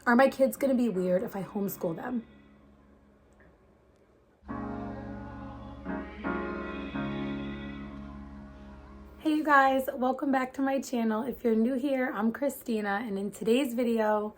Are my kids going to be weird if I homeschool them? Hey you guys, welcome back to my channel. If you're new here, I'm Christina, and in today's video,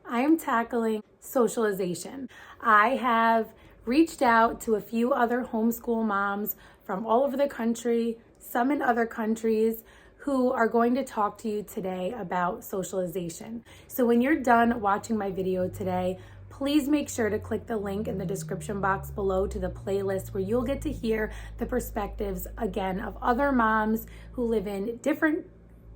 I am tackling socialization. I have reached out to a few other homeschool moms from all over the country, some in other countries, who are going to talk to you today about socialization. So when you're done watching my video today, please make sure to click the link in the description box below to the playlist where you'll get to hear the perspectives again of other moms who live in different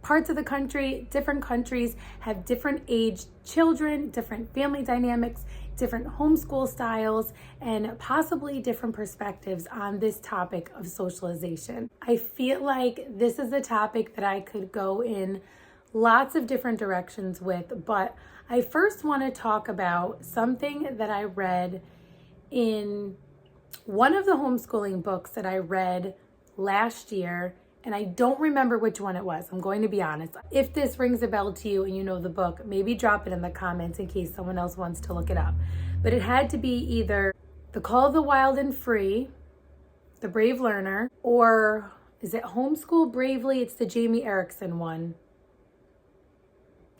parts of the country, different countries, have different aged children, different family dynamics, different homeschool styles, and possibly different perspectives on this topic of socialization. I feel like this is a topic that I could go in lots of different directions with, but I first want to talk about something that I read in one of the homeschooling books that I read last year, and I don't remember which one it was. I'm going to be honest. If this rings a bell to you and you know the book, maybe drop it in the comments in case someone else wants to look it up. But it had to be either The Call of the Wild and Free, The Brave Learner, or is it Homeschool Bravely? It's the Jamie Erickson one.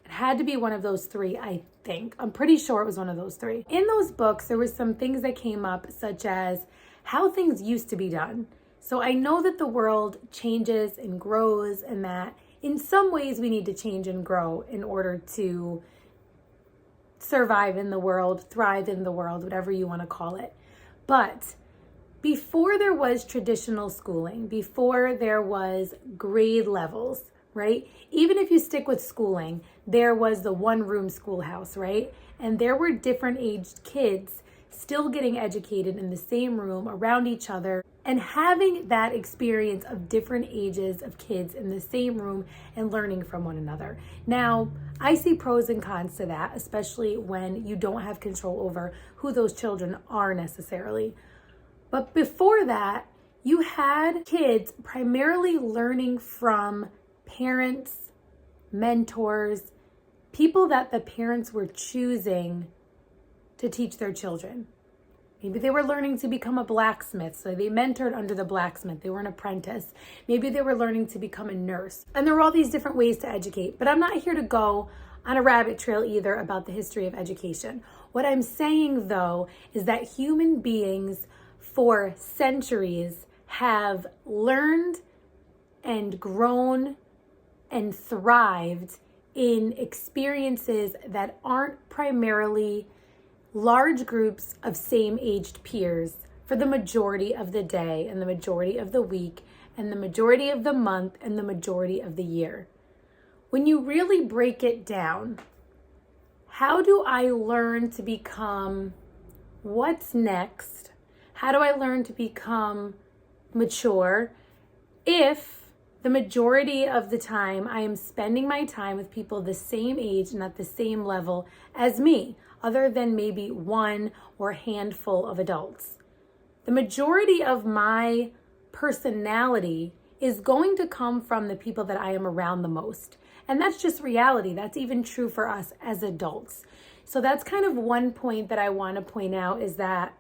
It had to be one of those three, I think. I'm pretty sure it was one of those three. In those books, there were some things that came up, such as how things used to be done. So I know that the world changes and grows, and that in some ways we need to change and grow in order to survive in the world, thrive in the world, whatever you want to call it. But before there was traditional schooling, before there was grade levels, right? Even if you stick with schooling, there was the one-room schoolhouse, right? And there were different aged kids still getting educated in the same room around each other, and having that experience of different ages of kids in the same room and learning from one another. Now, I see pros and cons to that, especially when you don't have control over who those children are necessarily. But before that, you had kids primarily learning from parents, mentors, people that the parents were choosing to teach their children. Maybe they were learning to become a blacksmith, so they mentored under the blacksmith. They were an apprentice. Maybe they were learning to become a nurse. And there were all these different ways to educate. But I'm not here to go on a rabbit trail either about the history of education. What I'm saying, though, is that human beings for centuries have learned and grown and thrived in experiences that aren't primarily large groups of same-aged peers for the majority of the day and the majority of the week and the majority of the month and the majority of the year. When you really break it down, how do I learn to become what's next? How do I learn to become mature if the majority of the time I am spending my time with people the same age and at the same level as me, other than maybe one or a handful of adults? The majority of my personality is going to come from the people that I am around the most. And that's just reality. That's even true for us as adults. So that's kind of one point that I want to point out, is that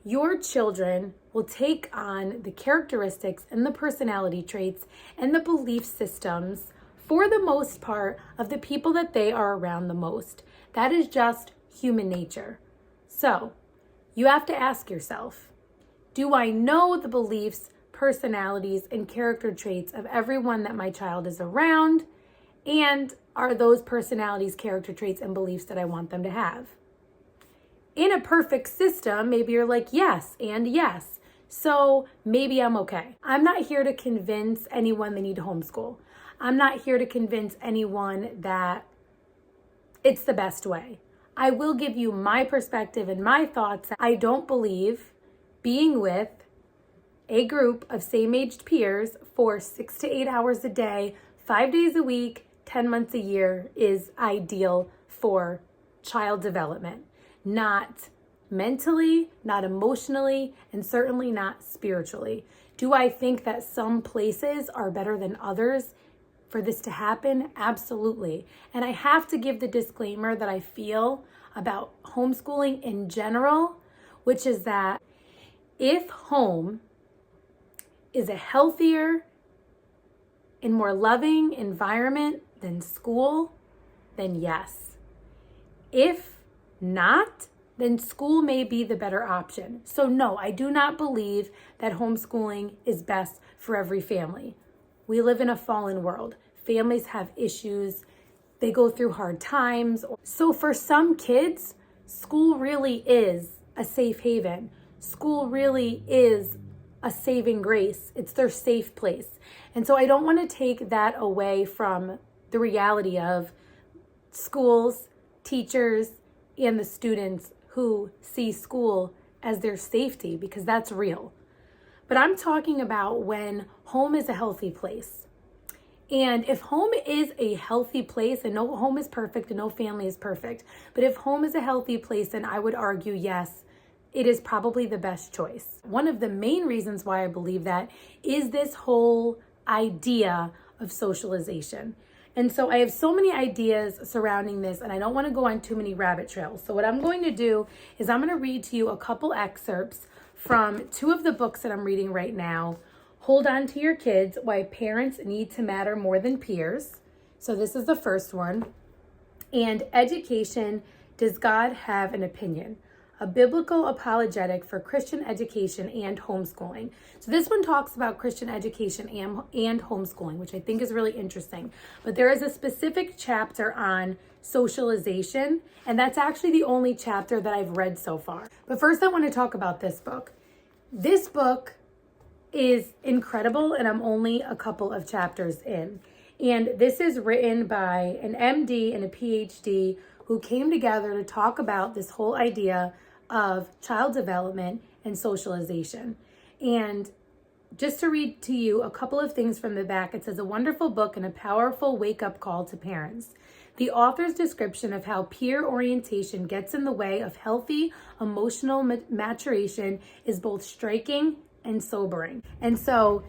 your children will take on the characteristics and the personality traits and the belief systems, for the most part, of the people that they are around the most. That is just human nature. So you have to ask yourself, do I know the beliefs, personalities, and character traits of everyone that my child is around? And are those personalities, character traits, and beliefs that I want them to have? In a perfect system, maybe you're like, yes and yes. So maybe I'm okay. I'm not here to convince anyone they need to homeschool. I'm not here to convince anyone that it's the best way. I will give you my perspective and my thoughts. I don't believe being with a group of same-aged peers for 6 to 8 hours a day, 5 days a week, 10 months a year is ideal for child development. Not mentally, not emotionally, and certainly not spiritually. Do I think that some places are better than others for this to happen? Absolutely. And I have to give the disclaimer that I feel about homeschooling in general, which is that if home is a healthier and more loving environment than school, then yes. If not, then school may be the better option. So no, I do not believe that homeschooling is best for every family. We live in a fallen world. Families have issues. They go through hard times. So for some kids, school really is a safe haven. School really is a saving grace. It's their safe place. And so I don't want to take that away from the reality of schools, teachers, and the students who see school as their safety, because that's real. But I'm talking about when home is a healthy place. And if home is a healthy place, and no home is perfect and no family is perfect, but if home is a healthy place, then I would argue, yes, it is probably the best choice. One of the main reasons why I believe that is this whole idea of socialization. And so I have so many ideas surrounding this, and I don't want to go on too many rabbit trails. So what I'm going to do is I'm going to read to you a couple excerpts from two of the books that I'm reading right now. Hold On to Your Kids, Why Parents Need to Matter More Than Peers. So this is the first one. And Education, Does God Have an Opinion? A Biblical Apologetic for Christian Education and Homeschooling. So this one talks about Christian education and homeschooling, which I think is really interesting. But there is a specific chapter on socialization, and that's actually the only chapter that I've read so far. But first I want to talk about this book. This book is incredible, and I'm only a couple of chapters in. And this is written by an MD and a PhD who came together to talk about this whole idea of child development and socialization. And just to read to you a couple of things from the back, it says, a wonderful book and a powerful wake-up call to parents. The author's description of how peer orientation gets in the way of healthy emotional maturation is both striking and sobering. And so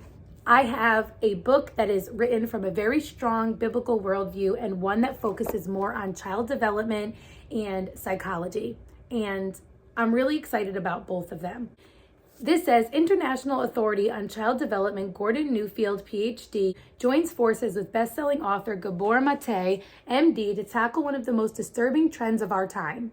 I have a book that is written from a very strong biblical worldview and one that focuses more on child development and psychology. And I'm really excited about both of them. This says, International Authority on Child Development Gordon Newfield, PhD, joins forces with best-selling author Gabor Mate, MD, to tackle one of the most disturbing trends of our time.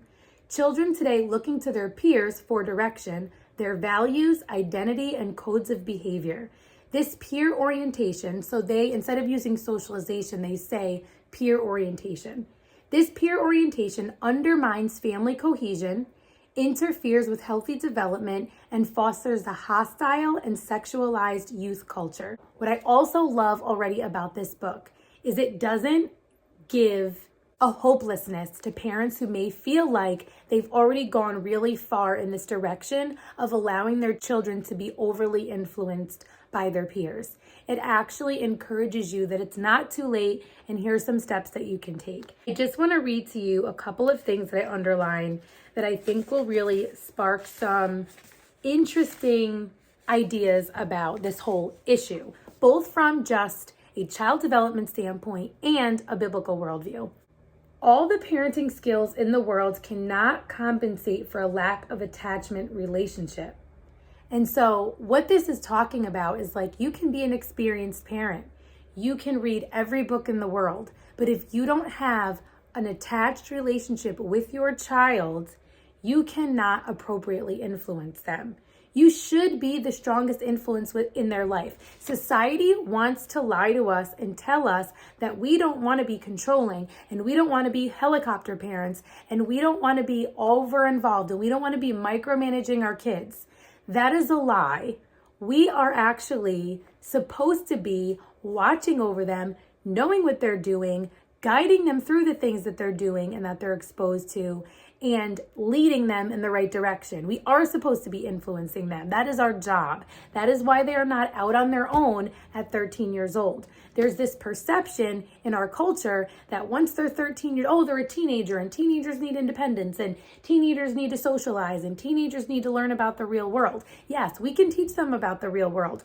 Children today looking to their peers for direction, their values, identity, and codes of behavior. This peer orientation, so they, instead of using socialization, they say peer orientation. This peer orientation undermines family cohesion, interferes with healthy development, and fosters the hostile and sexualized youth culture. What I also love already about this book is it doesn't give a hopelessness to parents who may feel like they've already gone really far in this direction of allowing their children to be overly influenced by their peers. It actually encourages you that it's not too late, and here's some steps that you can take. I just want to read to you a couple of things that I underline that I think will really spark some interesting ideas about this whole issue, both from just a child development standpoint and a biblical worldview. All the parenting skills in the world cannot compensate for a lack of attachment relationship. And so what this is talking about is like, you can be an experienced parent. You can read every book in the world, but if you don't have an attached relationship with your child, you cannot appropriately influence them. You should be the strongest influence in their life. Society wants to lie to us and tell us that we don't want to be controlling, and we don't want to be helicopter parents, and we don't want to be over involved, and we don't want to be micromanaging our kids. That is a lie. We are actually supposed to be watching over them, knowing what they're doing, guiding them through the things that they're doing and that they're exposed to, and leading them in the right direction. We are supposed to be influencing them. That is our job. That is why they are not out on their own at 13 years old. There's this perception in our culture that once they're 13 years old, they're a teenager, and teenagers need independence, and teenagers need to socialize, and teenagers need to learn about the real world. Yes, we can teach them about the real world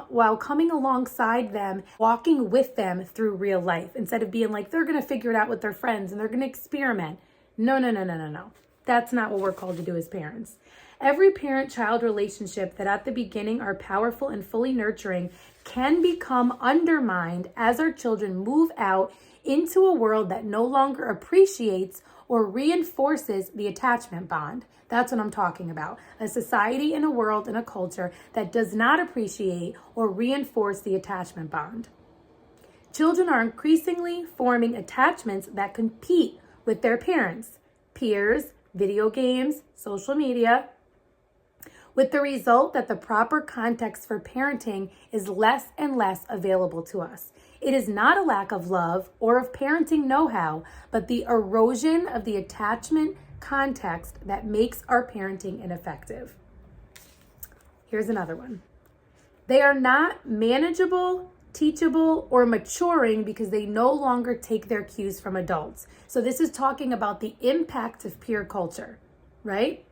while coming alongside them, walking with them through real life, instead of being like, they're going to figure it out with their friends and they're going to experiment. No. That's not what we're called to do as parents. Every parent-child relationship that at the beginning are powerful and fully nurturing can become undermined as our children move out into a world that no longer appreciates or reinforces the attachment bond. That's what I'm talking about. A society and a world and a culture that does not appreciate or reinforce the attachment bond. Children are increasingly forming attachments that compete with their parents, peers, video games, social media, with the result that the proper context for parenting is less and less available to us. It is not a lack of love or of parenting know-how, but the erosion of the attachment context that makes our parenting ineffective. Here's another one. They are not manageable, teachable, or maturing because they no longer take their cues from adults. So this is talking about the impact of peer culture, right?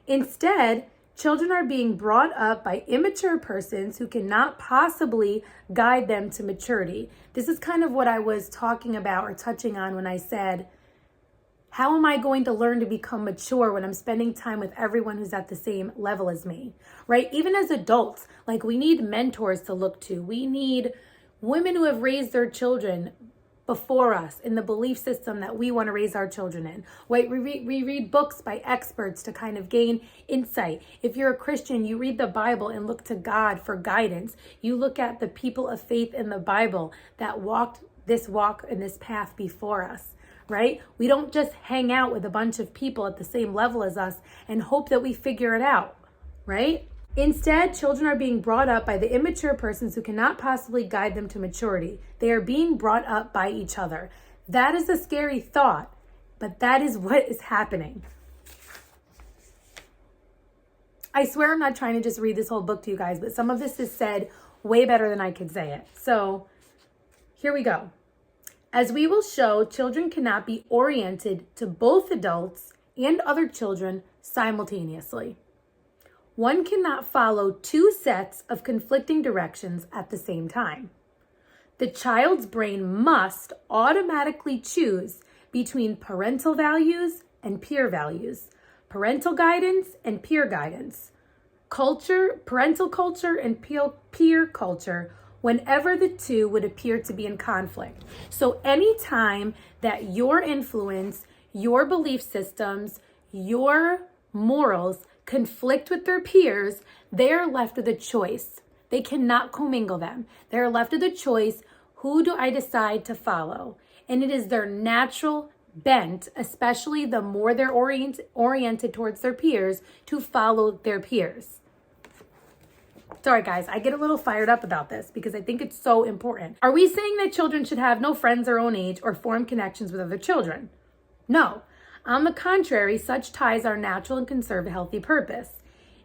Instead, children are being brought up by immature persons who cannot possibly guide them to maturity. This is kind of what I was talking about or touching on when I said, how am I going to learn to become mature when I'm spending time with everyone who's at the same level as me, right? Even as adults, like, we need mentors to look to. We need women who have raised their children before us in the belief system that we want to raise our children in. Right? We read books by experts to kind of gain insight. If you're a Christian, you read the Bible and look to God for guidance. You look at the people of faith in the Bible that walked this walk and this path before us. Right? We don't just hang out with a bunch of people at the same level as us and hope that we figure it out, right? Instead, children are being brought up by the immature persons who cannot possibly guide them to maturity. They are being brought up by each other. That is a scary thought, but that is what is happening. I swear I'm not trying to just read this whole book to you guys, but some of this is said way better than I could say it. So here we go. As we will show, children cannot be oriented to both adults and other children simultaneously. One cannot follow two sets of conflicting directions at the same time. The child's brain must automatically choose between parental values and peer values, parental guidance and peer guidance, parental culture and peer culture, whenever the two would appear to be in conflict. So anytime that your influence, your belief systems, your morals conflict with their peers, they are left with a choice. They cannot commingle them. They're left with a choice. Who do I decide to follow? And it is their natural bent, especially the more they're oriented towards their peers, to follow their peers. Sorry guys, I get a little fired up about this because I think it's so important. Are we saying that children should have no friends their own age or form connections with other children? No. On the contrary, such ties are natural and can serve a healthy purpose.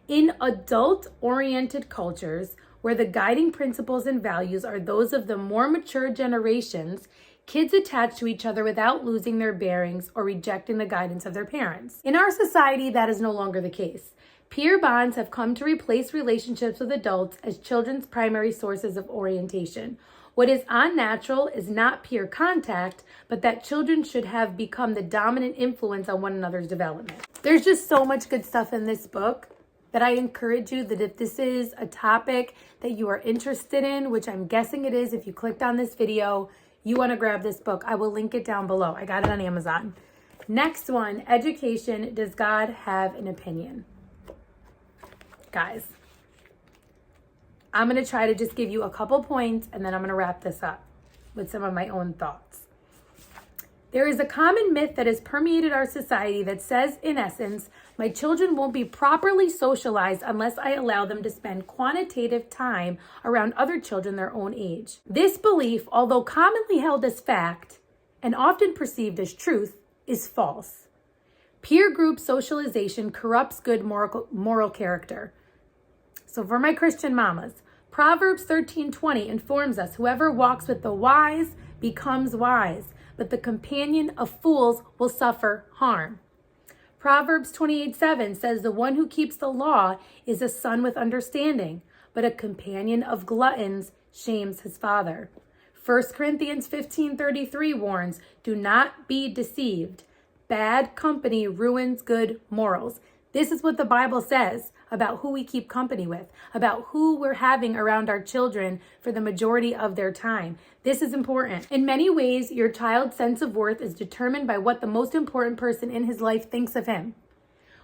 In adult-oriented cultures, where the guiding principles and values are those of the more mature generations, kids attach to each other without losing their bearings or rejecting the guidance of their parents. In our society, that is no longer the case. Peer bonds have come to replace relationships with adults as children's primary sources of orientation. What is unnatural is not peer contact, but that children should have become the dominant influence on one another's development. There's just so much good stuff in this book that I encourage you that if this is a topic that you are interested in, which I'm guessing it is if you clicked on this video, you want to grab this book. I will link it down below. I got it on Amazon. Next one, education. Does God have an opinion? Guys, I'm going to try to just give you a couple points and then I'm going to wrap this up with some of my own thoughts. There is a common myth that has permeated our society that says, in essence, my children won't be properly socialized unless I allow them to spend quantitative time around other children their own age. This belief, although commonly held as fact, and often perceived as truth, is false. Peer group socialization corrupts good moral character. So for my Christian mamas, Proverbs 13:20 informs us, whoever walks with the wise becomes wise, but the companion of fools will suffer harm. Proverbs 28:7 says, the one who keeps the law is a son with understanding, but a companion of gluttons shames his father. 1 Corinthians 15:33 warns, do not be deceived. Bad company ruins good morals. This is what the Bible says about who we keep company with, about who we're having around our children for the majority of their time. This is important. In many ways, your child's sense of worth is determined by what the most important person in his life thinks of him.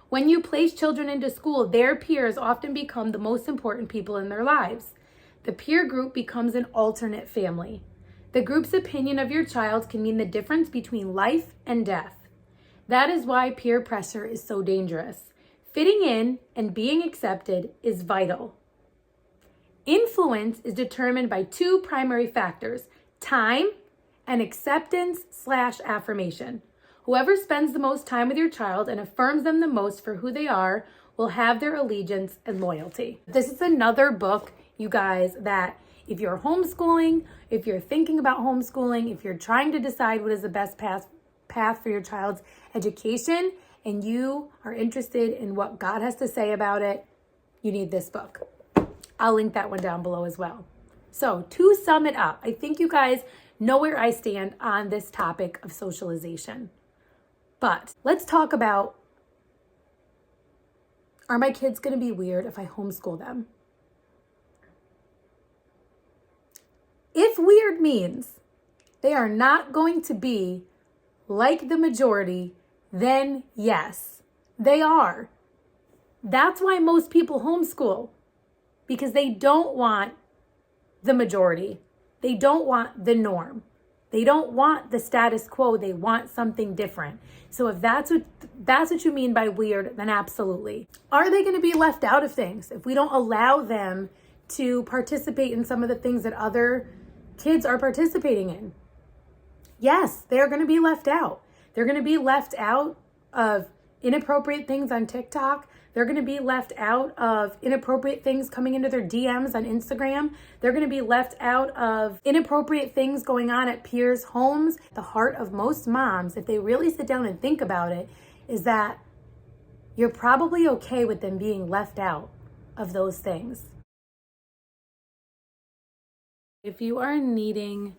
When you place children into school, their peers often become the most important people in their lives. The peer group becomes an alternate family. The group's opinion of your child can mean the difference between life and death. That is why peer pressure is so dangerous. Fitting in and being accepted is vital. Influence is determined by two primary factors, time and acceptance/affirmation. Whoever spends the most time with your child and affirms them the most for who they are will have their allegiance and loyalty. This is another book, you guys, that if you're homeschooling, if you're thinking about homeschooling, if you're trying to decide what is the best path for your child's education, and you are interested in what God has to say about it, you need this book. I'll link that one down below as well. So to sum it up, I think you guys know where I stand on this topic of socialization. But let's talk about, are my kids going to be weird if I homeschool them? If weird means they are not going to be like the majority, then yes, they are. That's why most people homeschool, because they don't want the majority. They don't want the norm. They don't want the status quo. They want something different. So if that's what you mean by weird, then absolutely. Are they going to be left out of things if we don't allow them to participate in some of the things that other kids are participating in? Yes, they're going to be left out. They're going to be left out of inappropriate things on TikTok. They're going to be left out of inappropriate things coming into their DMs on Instagram. They're going to be left out of inappropriate things going on at peers' homes. The heart of most moms, if they really sit down and think about it, is that you're probably okay with them being left out of those things. If you are needing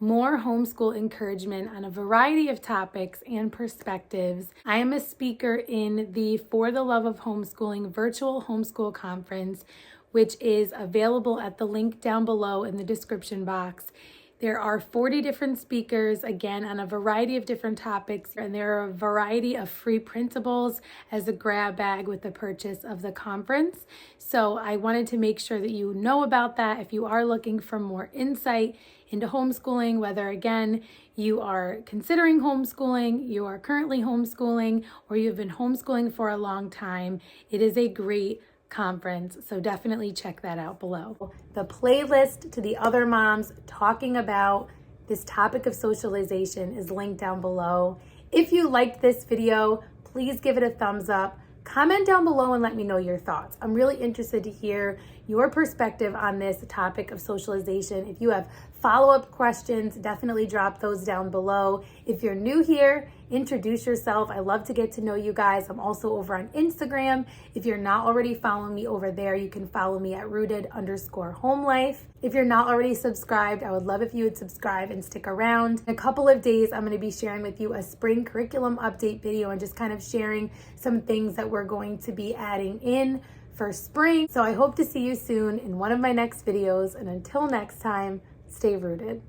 more homeschool encouragement on a variety of topics and perspectives, I am a speaker in the For the Love of Homeschooling virtual homeschool conference, which is available at the link down below in the description box. There are 40 different speakers, again, on a variety of different topics, and there are a variety of free printables as a grab bag with the purchase of the conference. So I wanted to make sure that you know about that if you are looking for more insight into homeschooling, whether, again, you are considering homeschooling, you are currently homeschooling, or you've been homeschooling for a long time. It is a great conference, so definitely check that out below. The playlist to the other moms talking about this topic of socialization is linked down below. If you liked this video, please give it a thumbs up. Comment down below and let me know your thoughts. I'm really interested to hear your perspective on this topic of socialization. If you have follow-up questions, definitely drop those down below. If you're new here, introduce yourself. I love to get to know you guys. I'm also over on Instagram. If you're not already following me over there, you can follow me at rooted_homelife. If you're not already subscribed, I would love if you would subscribe and stick around. In a couple of days, I'm going to be sharing with you a spring curriculum update video and just kind of sharing some things that we're going to be adding in for spring. So I hope to see you soon in one of my next videos. And until next time, stay rooted.